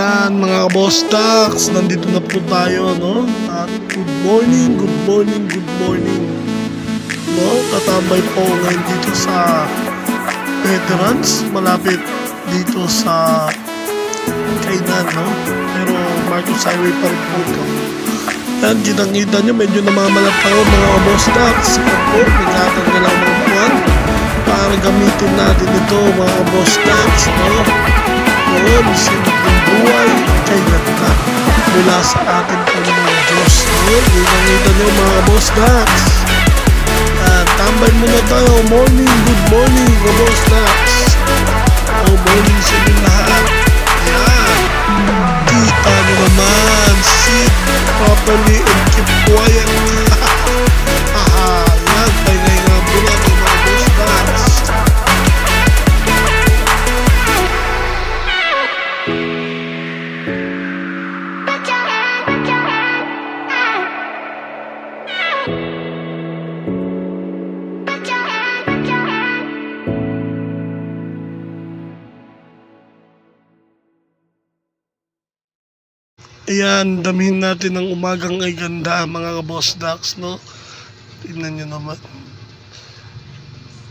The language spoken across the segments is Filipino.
Ayan mga Boss Dax, nandito na po tayo, no? At good morning. No? Tatambay po ngayon dito sa Veterans, malapit dito sa Kainan, no? Pero Marcos Highway pa rin po ito. Yan, kitang-kita nyo, medyo namamalat ako mga Boss Dax. Ako, nagkatanggal ako mga buwan para gamitin natin ito mga Boss Dax, no? Noon, simpleng buhay kay ganda mula sa ating Panginoon Diyos. Kita nyo mga Boss Dax. Tambay muna tayo. Good morning mga Boss Dax. Good morning sa inyo lahat. Yan. Kita nyo naman. Sit properly and keep quiet. Yan. Pagay nga muna mga Boss Dax. Ayan, damihin natin ng umagang ay ganda mga Boss Dax, no? Tingnan nyo naman.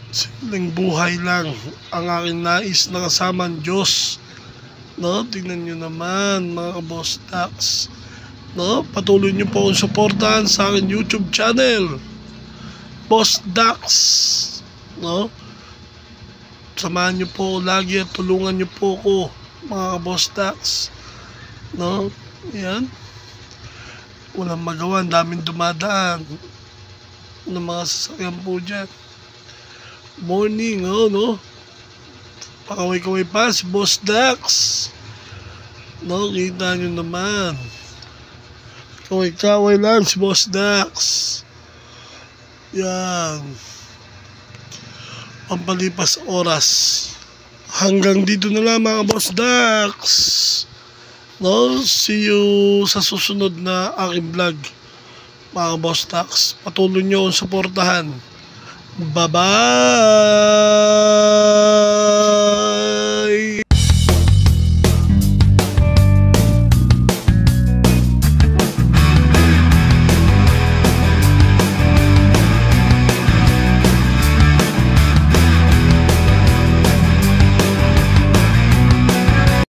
Simpleng buhay lang ang aking nais na kasama ang Diyos, no? Tingnan nyo naman mga Boss Dax, no? Patuloy nyo po akong suportahan sa aking YouTube channel, Boss Dax, no? Samahan nyo po lagi at tulungan nyo po ako mga Boss Dax, no? Yan, walang magawa, daming dumadaan ng mga sasakyan po dyan. Morning, no? Pakaway-kaway pa si Boss Dax, no? Kita nyo naman, kaway-kaway lang si Boss Dax. Yan, pampalipas oras. Hanggang dito na lang mga Boss Dax, no? See you sa susunod na aking vlog mga Boss Dax. Patuloy nyo akong suportahan. Bye-bye.